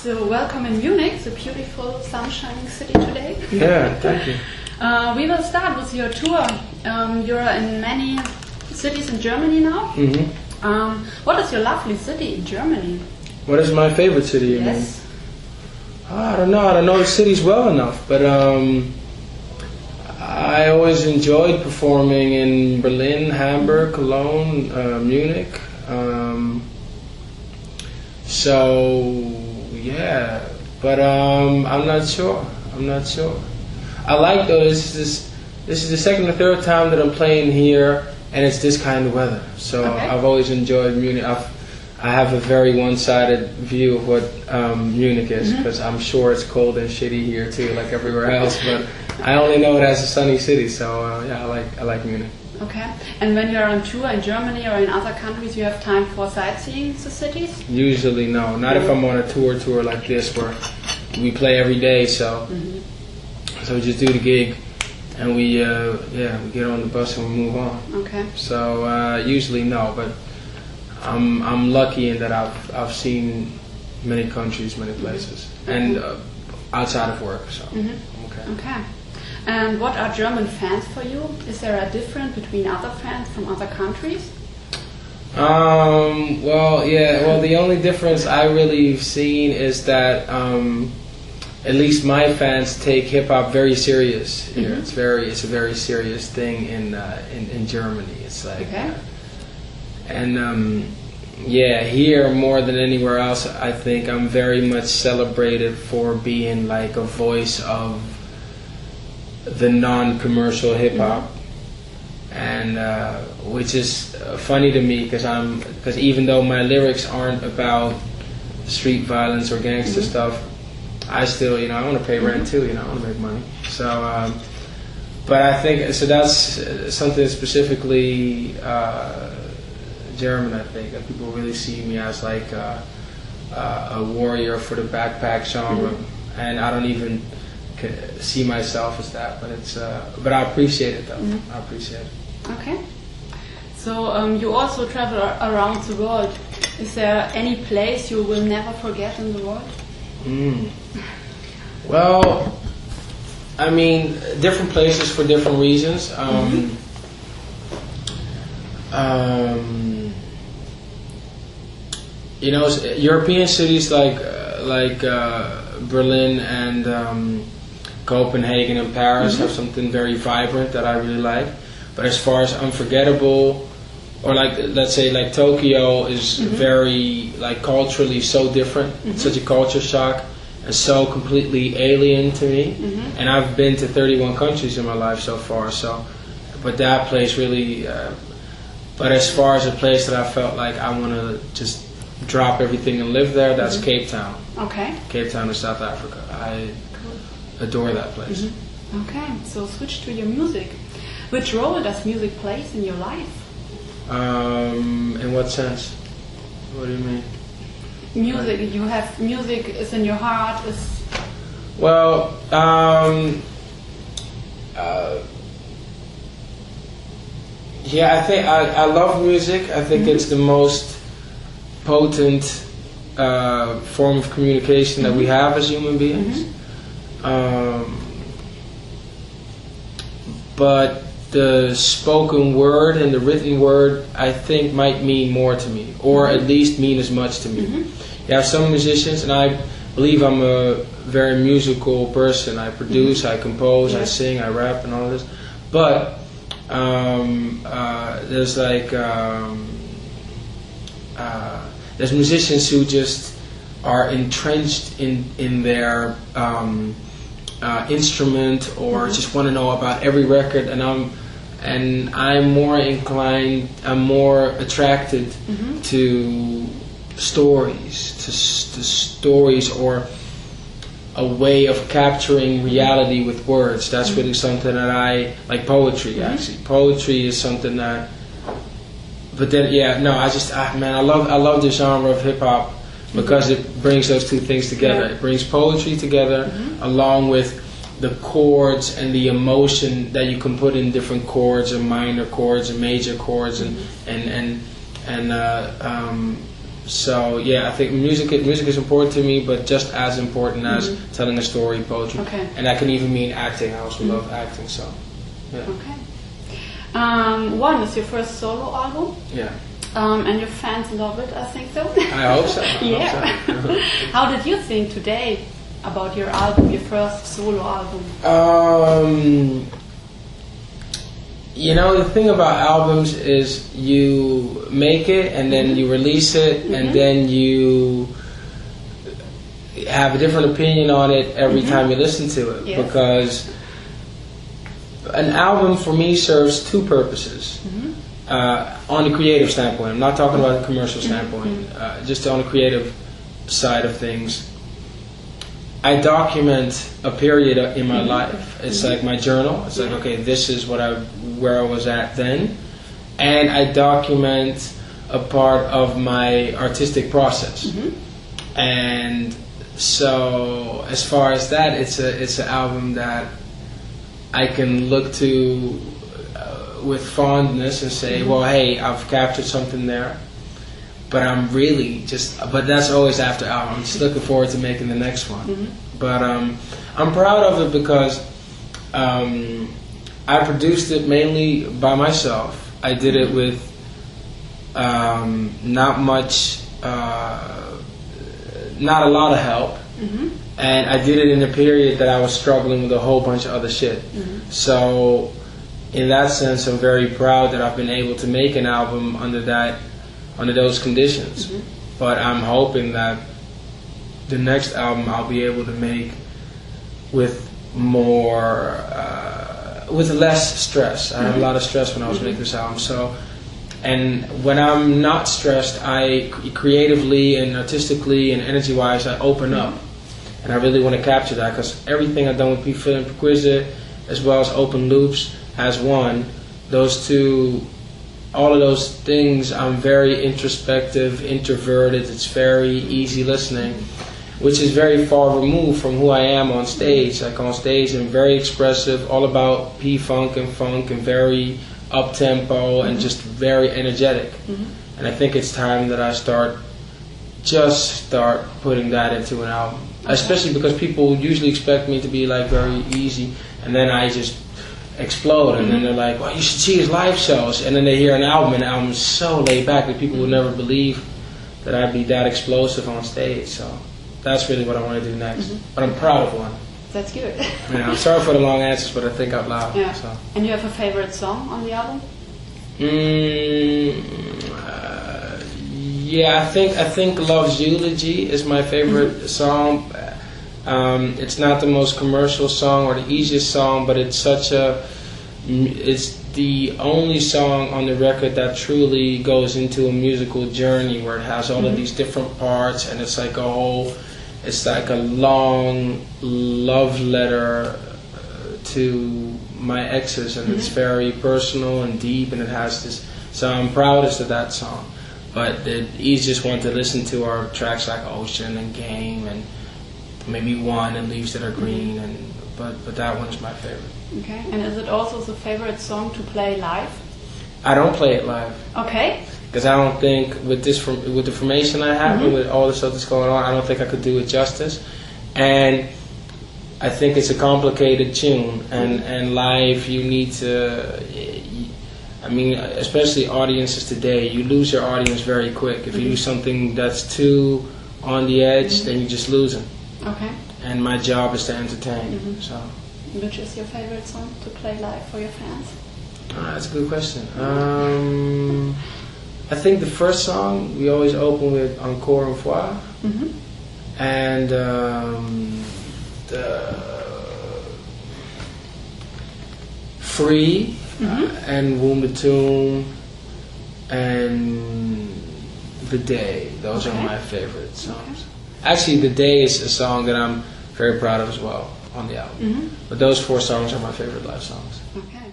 So welcome in Munich, the beautiful sun-shining city today. Yeah, thank you. We will start with your tour. You're in many cities in Germany now. What is your lovely city in Germany? What is my favorite city? Yes. I don't know. I don't know the cities well enough, but I always enjoyed performing in Berlin, Hamburg, Cologne, Munich. So yeah, but I'm not sure. I like though. This is the second or third time that I'm playing here, and it's this kind of weather. So okay. I've always enjoyed Munich. I have a very one-sided view of what Munich is, because I'm sure it's cold and shitty here too, like everywhere else. But I only know it as a sunny city. So yeah, I like Munich. Okay. And when you're on tour in Germany or in other countries, you have time for sightseeing the cities? Usually no. Not if I'm on a tour like this where we play every day. So we just do the gig and we get on the bus and we move on. Okay. So usually no, but I'm lucky in that I've seen many countries, many places, and outside of work. So I'm okay. Okay. And what are German fans for you? Is there a difference between other fans from other countries? Well, the only difference I really have seen is that at least my fans take hip hop very serious here. It's a very serious thing in Germany. It's like, here more than anywhere else, I think I'm very much celebrated for being like a voice of the non-commercial hip hop, and which is funny to me because even though my lyrics aren't about street violence or gangster stuff, I still I want to pay rent too. I want to make money. So, but I think so that's something specifically German. I think that people really see me as like a warrior for the backpack genre, and I don't even see myself as that, but it's but I appreciate it though. I appreciate it. Okay. So you also travel around the world. Is there any place you will never forget in the world? Well, I mean, different places for different reasons. European cities like Berlin and Copenhagen and Paris have something very vibrant that I really like. But as far as unforgettable, or like let's say like Tokyo is very like culturally so different. It's such a culture shock and so completely alien to me. And I've been to 31 countries in my life so far. So, but that place really. But as far as a place that I felt like I want to just drop everything and live there, that's Cape Town. Okay. Cape Town in South Africa. I adore that place. Okay, so switch to your music. Which role does music play in your life? In what sense? What do you mean? Music. You have music is in your heart. Is well. I think I love music. I think it's the most potent form of communication that we have as human beings. But the spoken word and the written word, I think, might mean more to me, or at least mean as much to me. You have some musicians, and I believe I'm a very musical person. I produce, I compose, I sing, I rap, and all this. But there's like there's musicians who just are entrenched in their instrument, or just want to know about every record, and I'm more inclined, I'm more attracted to stories or a way of capturing reality with words. That's really something that I like. Poetry, actually. Poetry is something that. But then, I love the genre of hip hop because it brings those two things together. It brings poetry together along with the chords and the emotion that you can put in different chords and minor chords and major chords and So yeah, I think music is important to me, but just as important as telling a story, poetry, and that can even mean acting. I also love acting. So yeah. Okay. One is your first solo album. Yeah. And your fans love it, I think so. I hope so. Yeah. How did you think today about your album, your first solo album? You know, the thing about albums is you make it and then you release it and then you have a different opinion on it every time you listen to it. Yes. Because an album for me serves two purposes. On the creative standpoint, I'm not talking about the commercial standpoint, just on the creative side of things. I document a period in my life. It's like my journal. It's like, okay, this is where I was at then, and I document a part of my artistic process. And so, as far as that, it's an album that I can look to with fondness and say, well, hey, I've captured something there. But I'm really but that's always after album. I'm just looking forward to making the next one. But I'm proud of it because I produced it mainly by myself. I did it with not a lot of help. And I did it in a period that I was struggling with a whole bunch of other shit. So in that sense, I'm very proud that I've been able to make an album under those conditions. But I'm hoping that the next album I'll be able to make with more, with less stress. I had a lot of stress when I was making this album. So, and when I'm not stressed, I creatively and artistically and energy-wise, I open up. And I really want to capture that because everything I've done with P-Fill and Perquisite, as well as Open Loops, as one, those two, all of those things, I'm very introspective, introverted, it's very easy listening, which is very far removed from who I am on stage. Like on stage, I'm very expressive, all about P-Funk and funk and very up-tempo and just very energetic. And I think it's time that I start putting that into an album. Especially because people usually expect me to be like very easy, and then I just explode, and then they're like, well, you should see his live shows, and then they hear an album, and the album's so laid back that people would never believe that I'd be that explosive on stage. So that's really what I want to do next. But I'm proud of one. That's good. Yeah, I'm sorry for the long answers, but I think out loud. Yeah. So. And you have a favorite song on the album? Yeah, I think Love's Eulogy is my favorite song. It's not the most commercial song or the easiest song, but it's it's the only song on the record that truly goes into a musical journey where it has all of these different parts, and it's like a long love letter to my exes, and it's very personal and deep, and it has this. So I'm proudest of that song. But the easiest one to listen to are tracks like Ocean and Game and maybe One and Leaves That Are Green, but that one is my favorite. Okay, and is it also the favorite song to play live? I don't play it live. Okay. Because I don't think with the formation I have and with all the stuff that's going on, I don't think I could do it justice. And I think it's a complicated tune, and live you need to. I mean, especially audiences today, you lose your audience very quick. If you do something that's too on the edge, then you just lose them. Okay. And my job is to entertain. So. Which is your favorite song to play live for your fans? That's a good question. I think the first song we always open with Encore une fois, and Free. And Womb the Tomb and The Day. Those are my favorite songs. Actually, The Day is a song that I'm very proud of as well on the album. But those 4 songs are my favorite live songs. Okay.